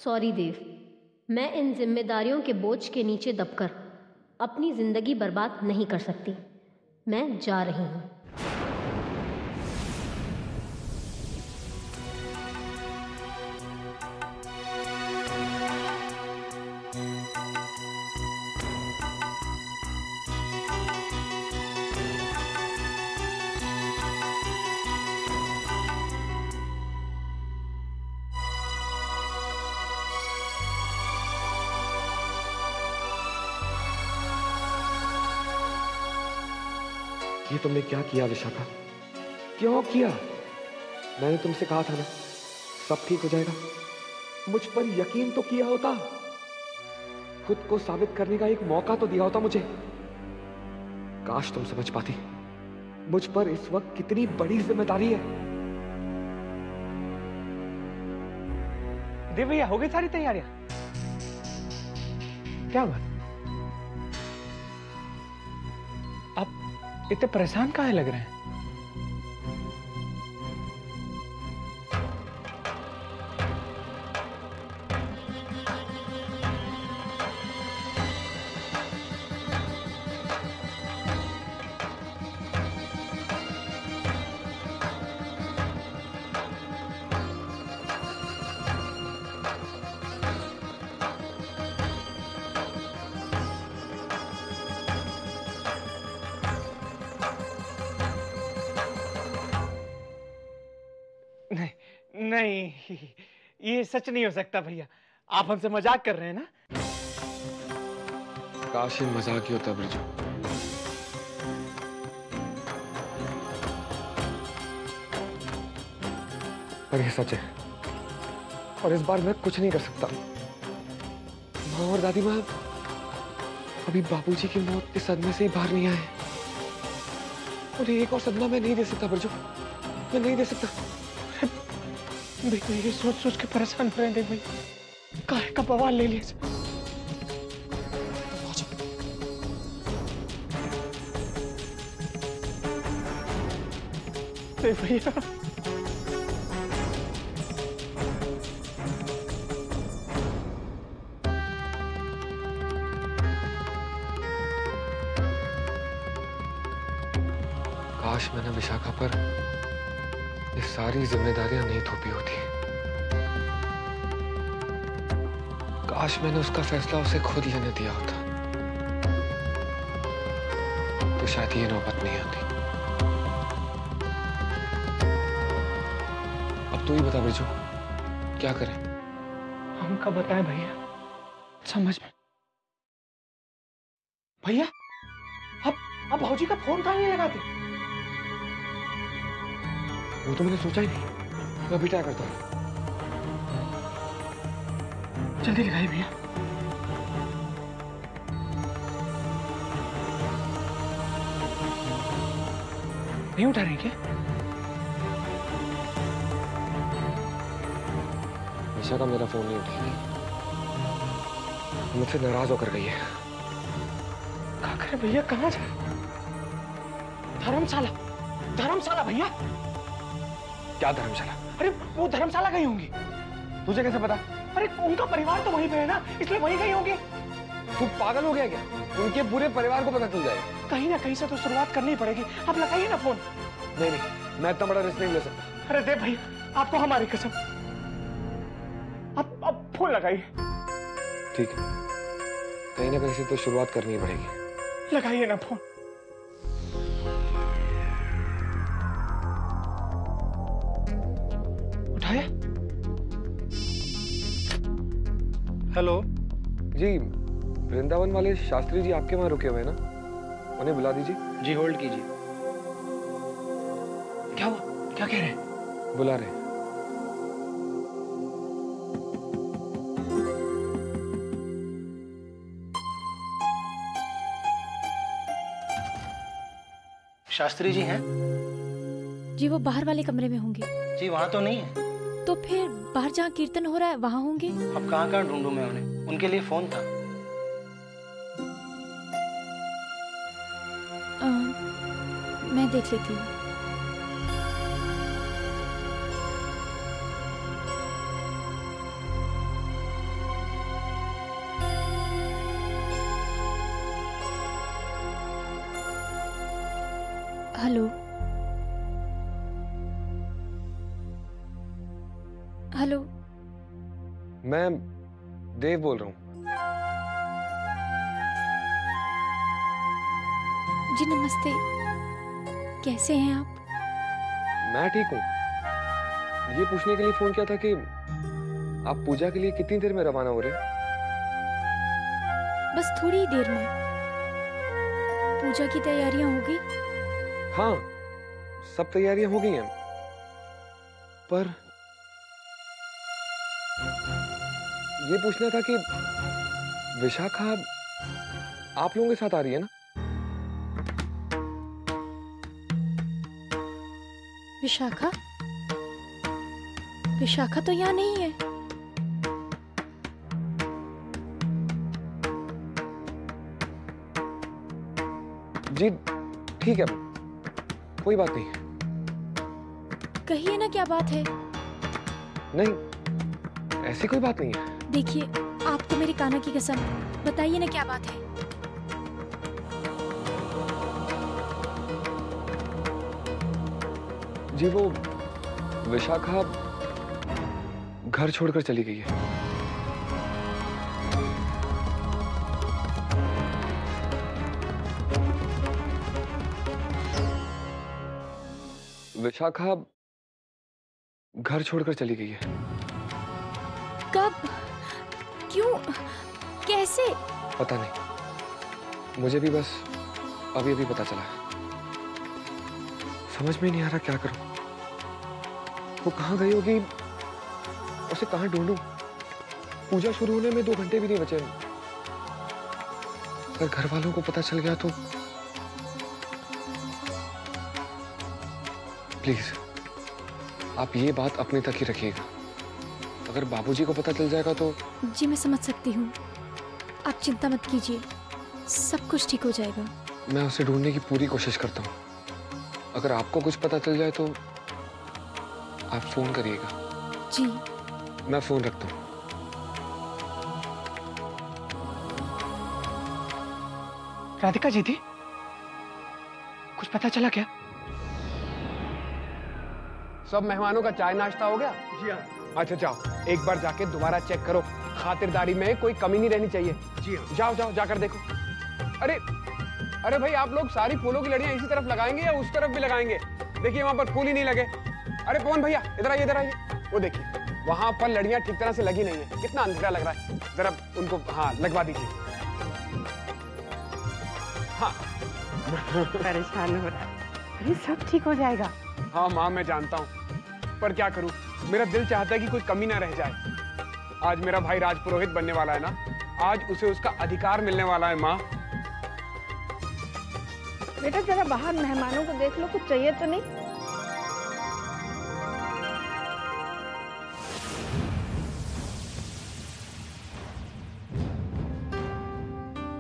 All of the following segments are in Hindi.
सॉरी देव, मैं इन जिम्मेदारियों के बोझ के नीचे दबकर अपनी जिंदगी बर्बाद नहीं कर सकती। मैं जा रही हूँ। ये तुमने क्या किया विशाखा? क्यों किया? मैंने तुमसे कहा था ना सब ठीक हो जाएगा। मुझ पर यकीन तो किया होता, खुद को साबित करने का एक मौका तो दिया होता मुझे। काश तुम समझ पाती मुझ पर इस वक्त कितनी बड़ी जिम्मेदारी है। देव भैया, हो गई सारी तैयारियां? क्या हुआ? आप इतने परेशान काहे लग रहे हैं? नहीं नहीं, ये सच नहीं हो सकता भैया, आप हमसे मजाक कर रहे हैं ना? काश ये मजाक ही होता ब्रिजू। पर ये सच है और इस बार मैं कुछ नहीं कर सकता। माँ और दादी माँ अभी बाबूजी की मौत के सदमे से ही बाहर नहीं आए और एक और सदमा मैं नहीं दे सकता ब्रिजू, मैं नहीं दे सकता। भैया ये सोच सोच के परेशान हो रहे हैं भाई, काहे का बवाल ले लिया। भैया काश मैंने विशाखा पर ये सारी जिम्मेदारियां नहीं थोपी होती। काश मैंने उसका फैसला उसे खुद लेने दिया होता तो शायद ये नौबत नहीं आती। अब तू ही बता ब्रिजू, क्या करें? हम कब बताएं भैया, समझ में। भैया अब भाऊजी का फोन कहाँ नहीं लगाते? वो तो मैंने सोचा ही नहीं, मैं अभी ट्राई करता हूँ। जल्दी लगाइए भैया। नहीं उठा रहे क्या? विशाखा मेरा फोन नहीं उठाएगी, मुझसे नाराज होकर गई है। क्या करे भैया, कहाँ जाए? धर्मशाला, धर्मशाला भैया। क्या धर्मशाला? अरे वो धर्मशाला गई होंगी। तुझे कैसे पता? अरे उनका परिवार तो वहीं पे है ना, इसलिए वहीं गई होंगी। तू पागल हो गया क्या? उनके पूरे परिवार को पता चल जाएगा। कहीं ना कहीं से तो शुरुआत करनी ही पड़ेगी। आप लगाइए ना फोन। नहीं नहीं, मैं इतना बड़ा रिस्क नहीं ले सकता। अरे देव भैया, आपको हमारी कसम, आप फोन लगाइए। ठीक है, कहीं ना कहीं से तो शुरुआत करनी ही पड़ेगी। लगाइए ना फोन। उठाया? हेलो जी, वृंदावन वाले शास्त्री जी आपके वहां रुके हुए हैं ना, उन्हें बुला दीजिए। जी होल्ड कीजिए। क्या हुआ, क्या कह रहे हैं? बुला रहे हैं। शास्त्री जी हैं? जी वो बाहर वाले कमरे में होंगे। जी वहाँ तो नहीं है। तो फिर बाहर जहाँ कीर्तन हो रहा है वहाँ होंगे। अब कहाँ कहाँ ढूंढूं मैं उन्हें? उनके लिए फोन था। मैं देख लेती हूँ। Hello hello. मैं देव बोल रहा हूँ। जी नमस्ते, कैसे हैं आप? मैं ठीक हूँ। ये पूछने के लिए फोन किया था कि आप पूजा के लिए कितनी देर में रवाना हो रहे हैं? बस थोड़ी ही देर में। पूजा की तैयारियां हो गई? हाँ, सब तैयारियां हो गई हैं, पर ये पूछना था कि विशाखा आप लोगों के साथ आ रही है ना? विशाखा? विशाखा तो यहाँ नहीं है। जी ठीक है, कोई बात नहीं। कहिए ना क्या बात है। नहीं, ऐसी कोई बात नहीं है। देखिए, आपको मेरी कान्हा की कसम, बताइए ना क्या बात है। जी वो विशाखा घर छोड़कर चली गई है। विशाखा घर छोड़कर चली गई है। कब? क्यों? कैसे? पता नहीं, मुझे भी बस अभी अभी पता चला है। समझ में नहीं आ रहा क्या करूं। वो कहां गई होगी, उसे कहां ढूंढूं? पूजा शुरू होने में 2 घंटे भी नहीं बचे। अगर घर वालों को पता चल गया तो प्लीज आप ये बात अपने तक ही रखिएगा। अगर बाबूजी को पता चल जाएगा तो। जी मैं समझ सकती हूँ, आप चिंता मत कीजिए, सब कुछ ठीक हो जाएगा। मैं उसे ढूंढने की पूरी कोशिश करता हूँ। अगर आपको कुछ पता चल जाए तो आप फोन करिएगा। जी। मैं फोन रखता हूँ। राधिका जी थी? कुछ पता चला क्या? सब मेहमानों का चाय नाश्ता हो गया? जी हाँ। अच्छा जाओ, एक बार जाके दोबारा चेक करो, खातिरदारी में कोई कमी नहीं रहनी चाहिए। जी हाँ। जाओ जाओ जाकर देखो। अरे अरे भाई, आप लोग सारी फूलों की लड़ियां इसी तरफ लगाएंगे या उस तरफ भी लगाएंगे? देखिए वहां पर फूल ही नहीं लगे। अरे पवन भैया इधर आइए, इधर आइए। वो देखिए वहां पर लड़ियां ठीक तरह से लगी नहीं है, कितना अंधेरा लग रहा है। जरा उनको हाँ लगवा दीजिए। हाँ परेशान हो रहा है। अरे सब ठीक हो जाएगा। हाँ माँ मैं जानता हूँ, पर क्या करूँ, मेरा दिल चाहता है कि कोई कमी ना रह जाए। आज मेरा भाई राजपुरोहित बनने वाला है ना, आज उसे उसका अधिकार मिलने वाला है। माँ बेटा जरा बाहर मेहमानों को देख लो, कुछ चाहिए तो नहीं?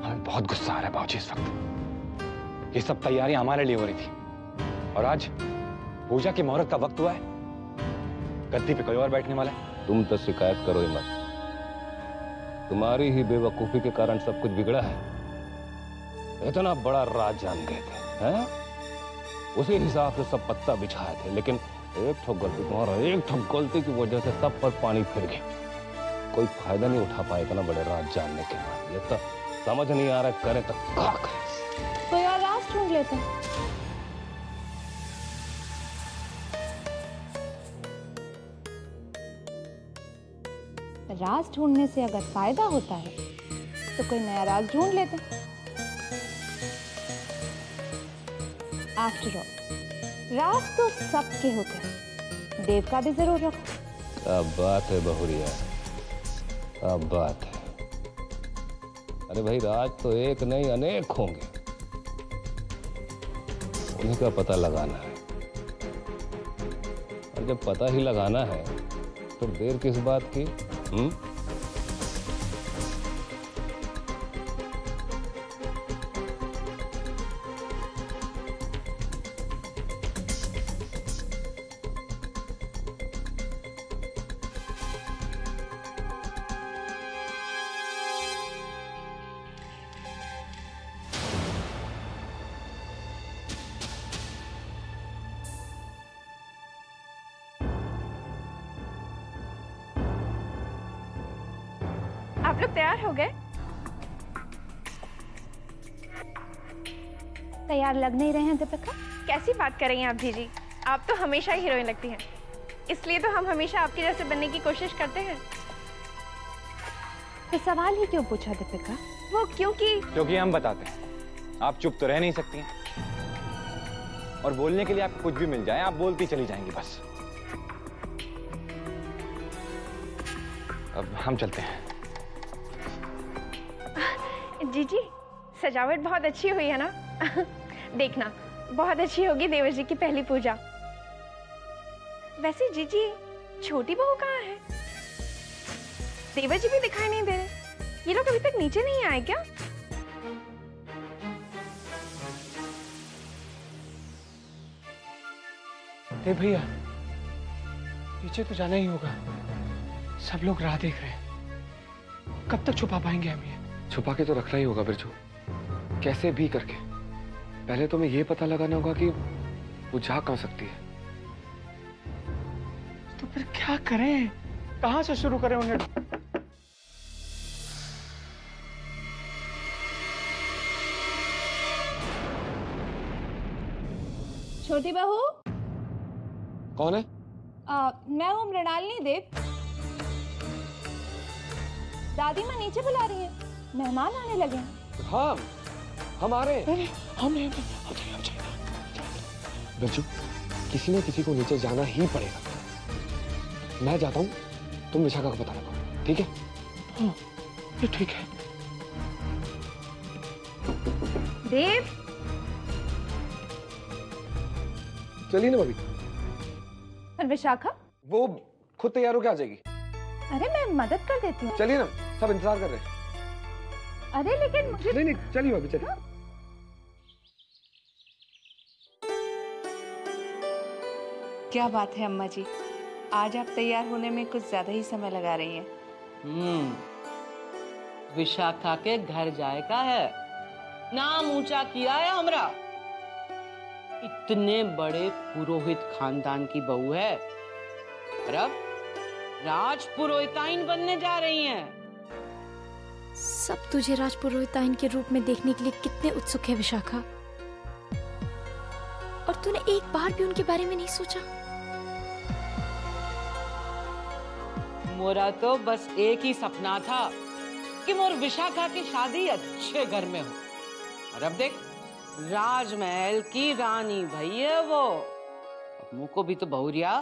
हमें बहुत गुस्सा आ रहा है बाबूजी इस वक्त। ये सब तैयारियां हमारे लिए हो रही थी और आज पूजा की मुहूर्त का वक्त हुआ है, गद्दी पे कोई और बैठने वाला है। तुम तो शिकायत करो ही मत, तुम्हारी ही बेवकूफी के कारण सब कुछ बिगड़ा है। इतना बड़ा राज जान गए थे, हैं? उसी हिसाब से सब पत्ता बिछाए थे, लेकिन एक ठोक गलती, तुम्हारा एक ठोक गलती की वजह से सब पर पानी फिर गया। कोई फायदा नहीं उठा पाए इतना बड़े राज जानने के बाद। ये तो समझ नहीं आ रहा करे तो क्या करें। कोई और राज ढूंढ लेते हैं। राज ढूंढने से अगर फायदा होता है तो कोई नया राज ढूंढ लेते हैं। आफ्टर ऑल राज तो सबके होते हैं, देव का भी जरूर रखो। क्या बात है बहुरिया, क्या बात है। अरे भाई राज तो एक नहीं अनेक होंगे, उन्हीं का पता लगाना है। और जब पता ही लगाना है तो देर किस बात की? आप लोग तैयार हो गए? तैयार लग नहीं रहे हैं दीपिका। कैसी बात कर रही हैं आप जीजी? आप तो हमेशा हीरोइन लगती हैं, इसलिए तो हम हमेशा आपके जैसे बनने की कोशिश करते हैं। तो सवाल ही क्यों पूछा दीपिका? वो क्योंकि हम बताते हैं। आप चुप तो रह नहीं सकती हैं, और बोलने के लिए आपको कुछ भी मिल जाए आप बोलती चली जाएंगी बस। अब हम चलते हैं। जीजी, सजावट बहुत अच्छी हुई है ना? देखना, बहुत अच्छी होगी देवर जी की पहली पूजा। वैसे जीजी, छोटी बहू कहाँ है? देवर जी भी दिखाई नहीं दे रहे। ये लोग अभी तक नीचे नहीं आए क्या? देव भैया, नीचे तो जाना ही होगा। सब लोग राह देख रहे हैं। कब तक छुपा पाएंगे हम ये? छुपा के तो रखना ही होगा बिरजू, कैसे भी करके। पहले तो हमें ये पता लगाना होगा कि वो जा कहां सकती है। तो फिर क्या करें? कहां से शुरू करें उन्हें? छोटी बहू। कौन है? मैं हूँ मृणालिनी देव। दादी माँ नीचे बुला रही है, मेहमान आने लगे हैं। हाँ, हम आ रहे हैं। बिरजू, किसी न किसी को नीचे जाना ही पड़ेगा। मैं जाता हूँ, तुम विशाखा का पता लगाओ, ठीक है? हाँ, ये ठीक है। देव, चलिए ना भाभी। और विशाखा? वो खुद तैयार होके आ जाएगी। अरे मैं मदद कर देती हूँ। चलिए ना, सब इंतजार कर रहे हैं। अरे लेकिन मुझे नहीं, चलिए भाभी, चलिए। हाँ? क्या बात है अम्मा जी, आज आप तैयार होने में कुछ ज्यादा ही समय लगा रही हैं। विशाखा के घर जाएगा है, नाम ऊंचा किया है हमरा। इतने बड़े पुरोहित खानदान की बहू है, और अब राजपुरोहिताइन बनने जा रही हैं। सब तुझे राजपुरोहिताइन के रूप में देखने के लिए कितने उत्सुक है विशाखा, और तूने एक बार भी उनके बारे में नहीं सोचा? मोरा तो बस एक ही सपना था कि मोर विशाखा की शादी अच्छे घर में हो, और अब देख राजमहल की रानी भई है वो। अब मुझको भी तो बहुरिया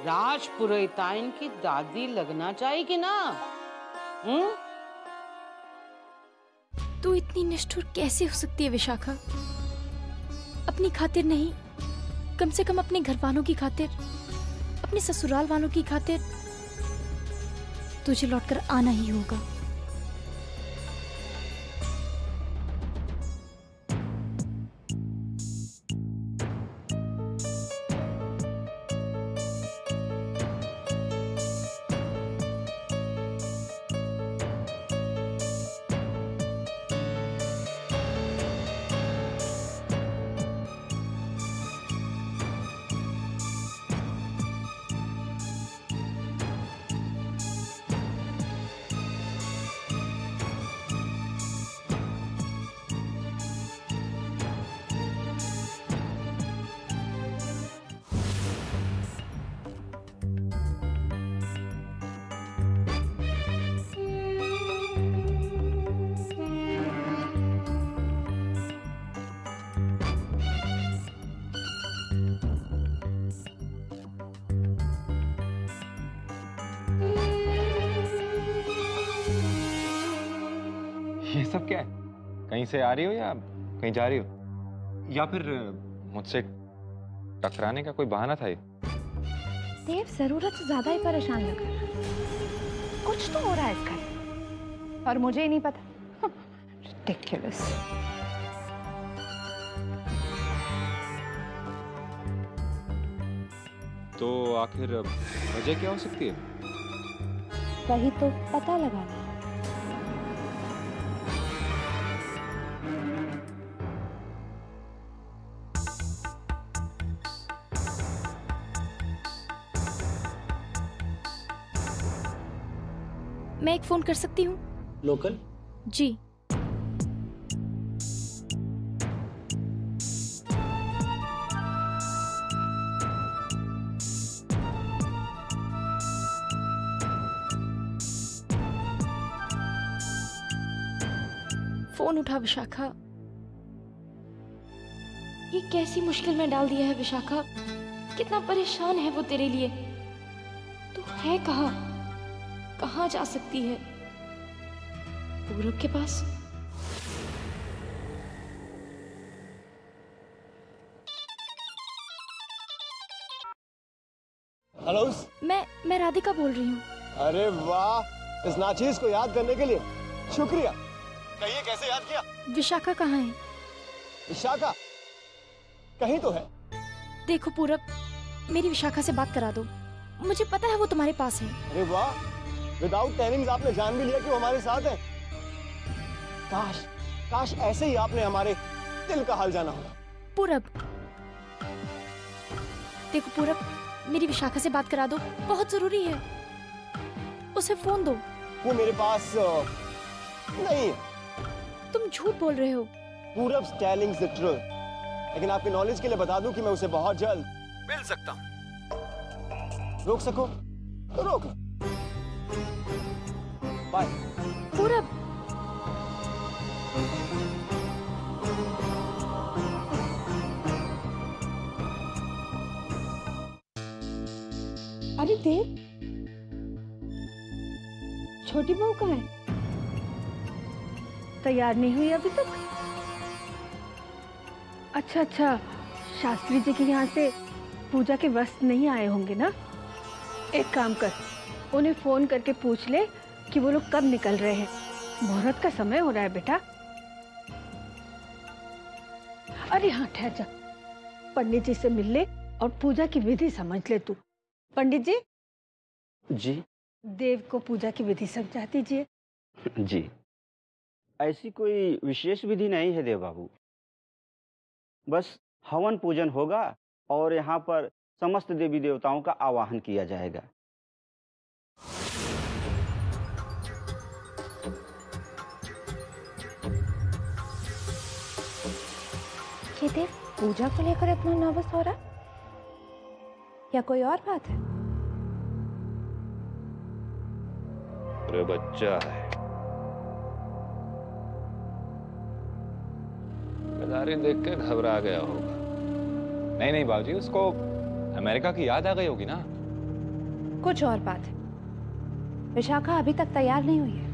राजपुरोहिताइन की दादी लगना चाहिए कि ना? तू इतनी निष्ठुर कैसे हो सकती है विशाखा? अपनी खातिर नहीं, कम से कम अपने घर वालों की खातिर, अपने ससुराल वालों की खातिर तुझे लौटकर आना ही होगा। ये सब क्या है? कहीं से आ रही हो या कहीं जा रही हो, या फिर मुझसे टकराने का कोई बहाना था ये? देव जरूरत से ज्यादा ही परेशान लग रहा है। कुछ तो हो रहा है इसका, और मुझे ही नहीं पता। Ridiculous। तो आखिर वजह क्या हो सकती है? वही तो पता लगाना। मैं एक फोन कर सकती हूँ? लोकल? जी। फोन उठा विशाखा। ये कैसी मुश्किल में डाल दिया है विशाखा। कितना परेशान है वो तेरे लिए। तू है कहाँ? कहाँ जा सकती है? पूरब के पास? हेलो। मैं राधिका बोल रही हूँ। अरे वाह, इस नाचीज को याद करने के लिए शुक्रिया। कहिए कैसे याद किया? विशाखा कहाँ है? विशाखा कहीं तो है। देखो पूरब, मेरी विशाखा से बात करा दो। मुझे पता है वो तुम्हारे पास है। अरे वाह, विदाउट टेलिंग्स आपने जान भी लिया कि वो हमारे साथ है। काश काश ऐसे ही आपने हमारे दिल का हाल जाना होगा। पूरब देखो पूरब, मेरी विशाखा से बात करा दो, बहुत जरूरी है। उसे फोन दो। वो मेरे पास नहीं है। तुम झूठ बोल रहे हो। पूरब टेलिंग द ट्रूथ। लेकिन आपके नॉलेज के लिए बता दूं कि मैं उसे बहुत जल्द मिल सकता हूं। रोक सको तो रोक लो। बाय। पूरब अरे देव, छोटी बहू कहाँ है? तैयार नहीं हुई अभी तक? अच्छा, शास्त्री जी के यहाँ से पूजा के वस्त्र नहीं आए होंगे ना? एक काम कर, उन्हें फोन करके पूछ ले कि वो लोग कब निकल रहे हैं। मुहूर्त का समय हो रहा है बेटा। अरे हाँ, ठहर जा, पंडित जी से मिल ले और पूजा की विधि समझ ले तू। पंडित जी। जी। देव को पूजा की विधि समझा दीजिए। जी, ऐसी कोई विशेष विधि नहीं है देव बाबू। बस हवन पूजन होगा और यहाँ पर समस्त देवी देवताओं का आवाहन किया जाएगा। ये देव पूजा को लेकर इतना नर्वस हो रहा, या कोई और बात है? अरे बच्चा है, जिम्मेदारी देख के घबरा गया होगा। नहीं बाबूजी, उसको अमेरिका की याद आ गई होगी ना। कुछ और बात है। विशाखा अभी तक तैयार नहीं हुई है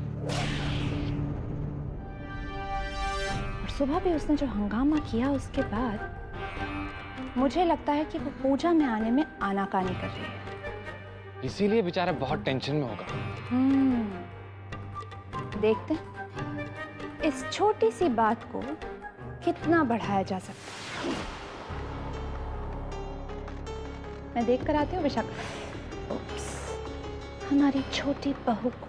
और सुबह भी उसने जो हंगामा किया उसके बाद मुझे लगता है कि वो पूजा में आने में आनाकानी कर रही है। इसीलिए बेचारा बहुत टेंशन में होगा। देखते हैं इस छोटी सी बात को कितना बढ़ाया जा सकता है। मैं देख कर आती हूँ विशाखा। हमारी छोटी बहू को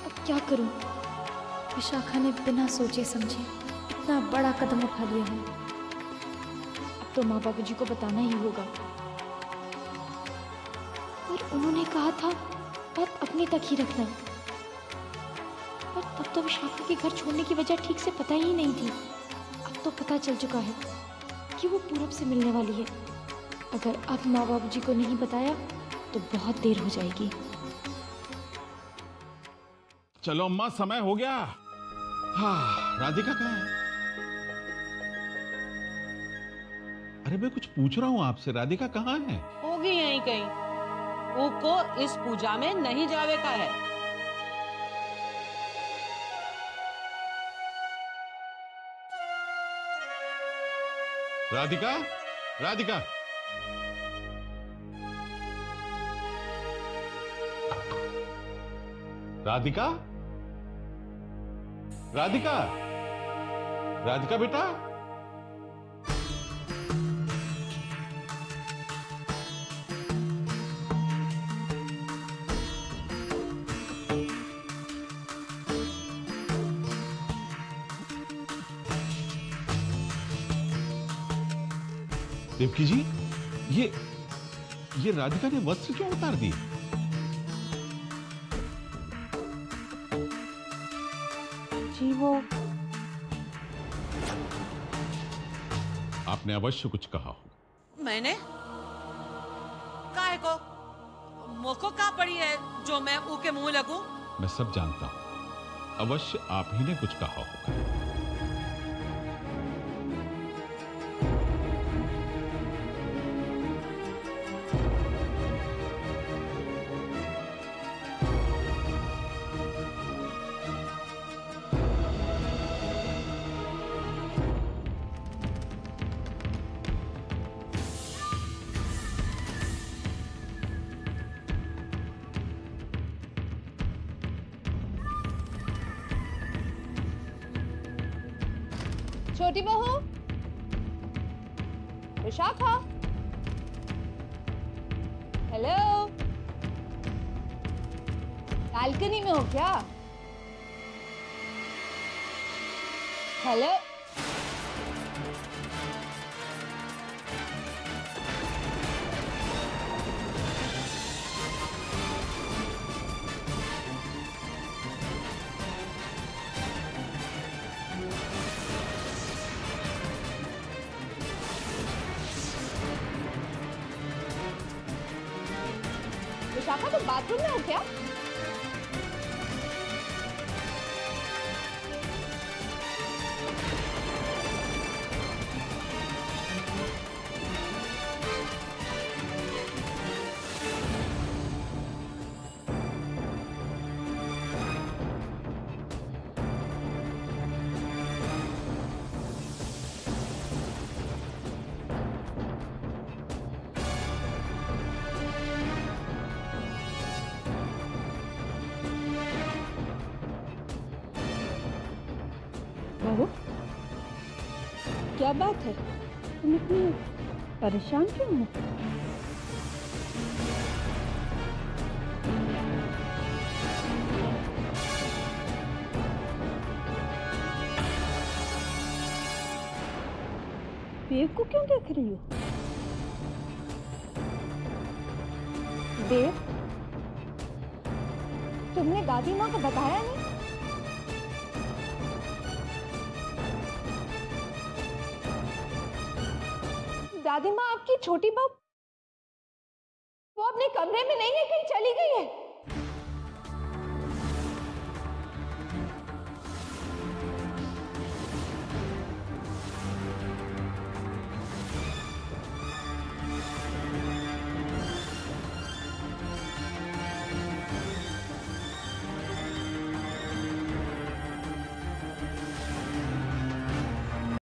अब क्या करूं? विशाखा ने बिना सोचे समझे इतना बड़ा कदम उठा लिया है। अब तो माँ बाबूजी को बताना ही होगा। और उन्होंने कहा था बात अपने तक ही रखना। पर तब तो विशाखा के घर छोड़ने की वजह ठीक से पता ही नहीं थी। अब तो पता चल चुका है कि वो पूरब से मिलने वाली है। अगर अब माँ बाबूजी को नहीं बताया तो बहुत देर हो जाएगी। चलो अम्मा, समय हो गया। हाँ, राधिका कहाँ है? अरे मैं कुछ पूछ रहा हूँ आपसे, राधिका कहाँ है? होगी यहीं कहीं। को इस पूजा में नहीं जावे का है। राधिका, राधिका, राधिका, राधिका, राधिका बेटा। देवकी जी, ये राधिका ने वस्त्र क्यों उतार दिए? जी वो आपने अवश्य कुछ कहा हो। मैंने काहे को मोको का पड़ी है जो मैं ऊ के मुंह लगूं? मैं सब जानता हूं, अवश्य आप ही ने कुछ कहा होगा। छोटी बहू, विशाखा, हेलो, बालकनी में हो क्या? हेलो, विशाखा तुम बाथरूम में हो क्या? बहू, क्या बात है? तुम इतनी परेशान क्यों हो? देव को क्यों देख रही हो? देव, तुमने दादी माँ को बताया नहीं? दादी माँ आपकी छोटी बहू वो अपने कमरे में नहीं है, कहीं चली गई है।